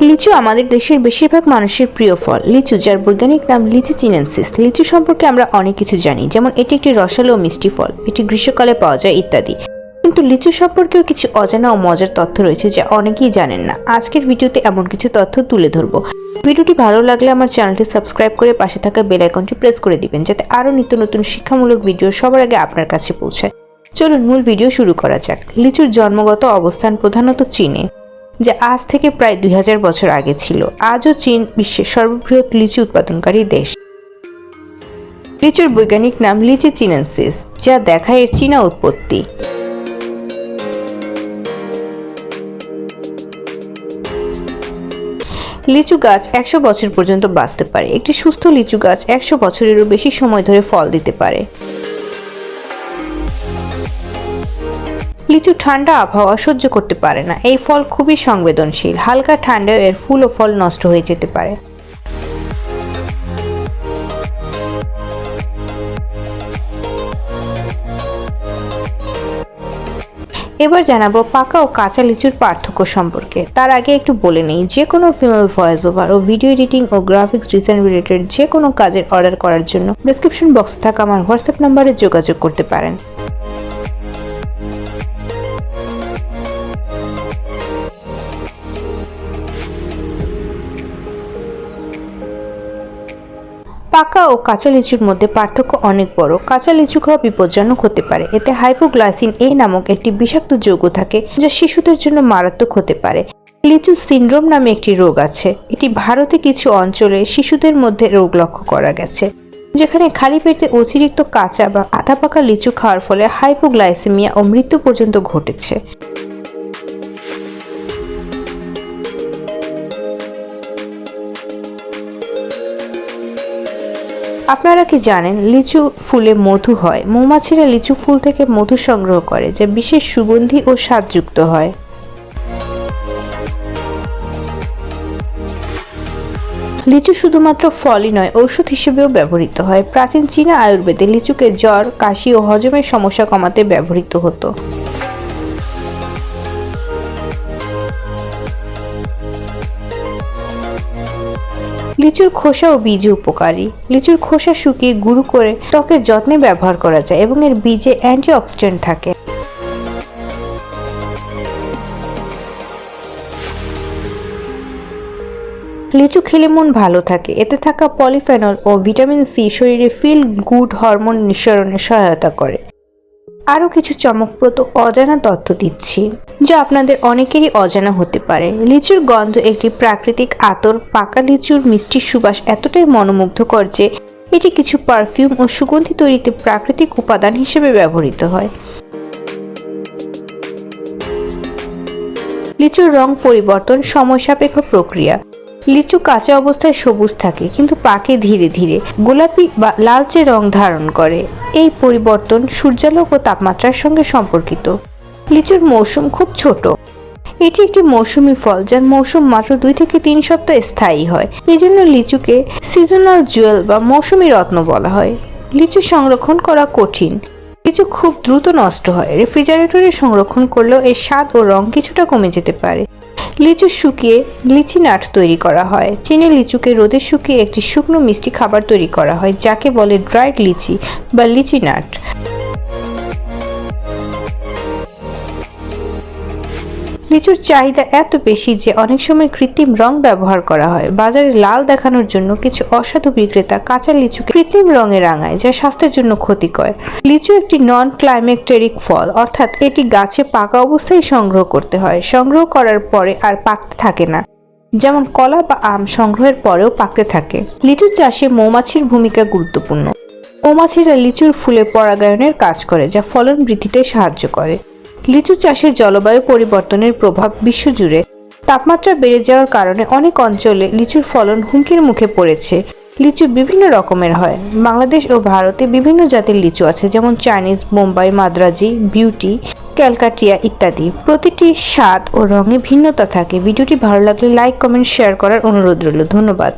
লিচু আমাদের দেশের বেশিরভাগ মানুষের প্রিয় ফল। লিচু, যার বৈজ্ঞানিক নাম লিচি চিনেনসিস। লিচু সম্পর্কে আমরা অনেক কিছু জানি, যেমন এটি একটি রসালো ও মিষ্টি ফল, এটি গ্রীষ্মকালে পাওয়া যায় ইত্যাদি। কিন্তু লিচু সম্পর্কেও কিছু অজানা ও মজার তথ্য রয়েছে যা অনেকেই জানেন না। আজকের ভিডিওতে এমন কিছু তথ্য তুলে ধরবো। ভিডিওটি ভালো লাগলে আমার চ্যানেলটি সাবস্ক্রাইব করে পাশে থাকা বেল আইকনটি প্রেস করে দিবেন, যাতে আরও নিত্য নতুন শিক্ষামূলক ভিডিও সবার আগে আপনার কাছে পৌঁছায়। চলুন মূল ভিডিও শুরু করা যাক। লিচুর জন্মগত অবস্থান প্রধানত চীনে, যা আজ থেকে প্রায় 2000 বছর আগে ছিল। আজও চীন বিশ্বের সর্ববৃহৎ লিচু উৎপাদনকারী দেশ। লিচুর বৈজ্ঞানিক নাম লিচি চিনেনসিস, যা দেখায় এর চীনা উৎপত্তি। লিচু গাছ 100 বছর পর্যন্ত বাঁচতে পারে। একটি সুস্থ লিচু গাছ 100 বছরেরও বেশি সময় ধরে ফল দিতে পারে। লিচু ঠান্ডা আবহাওয়া সহ্য করতে পারে না। এই ফল খুবই সংবেদনশীল। হালকা ঠান্ডায় এর ফুল ও ফল নষ্ট হয়ে যেতে পারে। এবার জানাবো পাকা ও কাঁচা লিচুর পার্থক্য সম্পর্কে। তার আগে একটু বলে নেই, যে কোনো ফিমেল ভয়েস ওভার ও ভিডিও এডিটিং ও গ্রাফিক্স ডিজাইন রিলেটেড যে কোনো কাজের অর্ডার করার জন্য ডেসক্রিপশন বক্সে থাকা আমার হোয়াটসঅ্যাপ নাম্বারে যোগাযোগ করতে পারেন। পাকা ও কাঁচা লিচুর মধ্যে পার্থক্য অনেক বড়। কাঁচা লিচু খাওয়া বিপজ্জনক হতে পারে। এতে হাইপোগ্লাইসিন এ নামক একটি বিষাক্ত যৌগ থাকে, যা শিশুদের জন্য মারাত্মক হতে পারে। লিচু সিনড্রোম নামে একটি রোগ আছে। এটি ভারতে কিছু অঞ্চলে শিশুদের মধ্যে রোগ লক্ষ্য করা গেছে, যেখানে খালি পেটে অতিরিক্ত কাঁচা বা আধা পাকা লিচু খাওয়ার ফলে হাইপোগ্লাইসেমিয়া ও মৃত্যু পর্যন্ত ঘটেছে। আপনারা কি জানেন লিচু ফুলে মধু হয়? মৌমাছিরা লিচু ফুল থেকে মধু সংগ্রহ করে, যা বিশেষ সুগন্ধি ও স্বাদযুক্ত হয়। লিচু শুধুমাত্র ফলই নয়, ঔষধ হিসেবেও ব্যবহৃত হয়। প্রাচীন চীনা আয়ুর্বেদে লিচুকে জ্বর, কাশি ও হজমের সমস্যা কমাতে ব্যবহৃত হতো। লিচুর খোসা ও বীজ উপকারী। লিচুর খোসা শুকিয়ে গুঁড়ো করে ত্বকের যত্নে ব্যবহার করা যায় এবং এর বীজে অ্যান্টিঅক্সিডেন্ট থাকে। লিচু খেলে মন ভালো থাকে। এতে থাকা পলিফেনল ও ভিটামিন সি শরীরে ফিল গুড হরমোন নিঃসরণে সহায়তা করে। আরও কিছু চমকপ্রদ অজানা তথ্য দিচ্ছি, যা আপনাদের অনেকেরই অজানা হতে পারে। লিচুর গন্ধ একটি প্রাকৃতিক আতর। পাকা লিচুর মিষ্টি সুবাস এতটাই মনোমুগ্ধকর যে এটি কিছু পারফিউম ও সুগন্ধি তৈরিতে প্রাকৃতিক উপাদান হিসেবে ব্যবহৃত হয়। লিচুর রং পরিবর্তন সময় সাপেক্ষ প্রক্রিয়া। লিচু কাঁচা অবস্থায় সবুজ থাকে, কিন্তু পাকে ধীরে ধীরে গোলাপি বা লালচে রং ধারণ করে। এই পরিবর্তন সূর্যালোক ও তাপমাত্রার সঙ্গে সম্পর্কিত। লিচুর মৌসুম খুব ছোট। এটি একটি মৌসুমী ফল, যার মৌসুম মাত্র 2 থেকে 3 সপ্তাহ স্থায়ী হয়। এই জন্য লিচুকে সিজনাল জুয়েল বা মৌসুমী রত্ন বলা হয়। লিচু সংরক্ষণ করা কঠিন। লিচু খুব দ্রুত নষ্ট হয়। রেফ্রিজারেটরে সংরক্ষণ করলেও এর স্বাদ ও রং কিছুটা কমে যেতে পারে। লিচু শুকিয়ে লিচি নাট তৈরি করা হয়। চীনে লিচুকে রোদে শুকিয়ে একটি শুকনো মিষ্টি খাবার তৈরি করা হয়, যাকে বলে ড্রাইড লিচি বা লিচি নাট। লিচুর চাহিদা এত বেশি যে অনেক সময় কৃত্রিম রং ব্যবহার করা হয়। বাজারে লাল দেখানোর জন্য কিছু অসাধু বিক্রেতা কাঁচা লিচুকে কৃত্রিম রঙে রাঙায়, যা স্বাস্থ্যের জন্য ক্ষতিকর। লিচু একটি নন ক্লাইমেক্টেরিক ফল, অর্থাৎ এটি গাছে পাকা অবস্থায় সংগ্রহ করতে হয়। সংগ্রহ করার পরে আর পাকতে থাকে না, যেমন কলা বা আম সংগ্রহের পরেও পাকতে থাকে। লিচুর চাষে মৌমাছির ভূমিকা গুরুত্বপূর্ণ। মৌমাছিরা লিচুর ফুলে পরাগায়নের কাজ করে, যা ফলন বৃদ্ধিতে সাহায্য করে। লিচু চাষে জলবায়ু পরিবর্তনের প্রভাব বিশ্বজুড়ে। তাপমাত্রা বেড়ে যাওয়ার কারণে অনেক অঞ্চলে লিচুর ফলন হুমকির মুখে পড়েছে। লিচু বিভিন্ন রকমের হয়। বাংলাদেশ ও ভারতে বিভিন্ন জাতের লিচু আছে, যেমন চাইনিজ, বোম্বাই, মাদ্রাজি, বিউটি, ক্যালকাটিয়া ইত্যাদি। প্রতিটি স্বাদ ও রঙে ভিন্নতা থাকে। ভিডিওটি ভালো লাগলে লাইক, কমেন্ট, শেয়ার করার অনুরোধ রইল। ধন্যবাদ।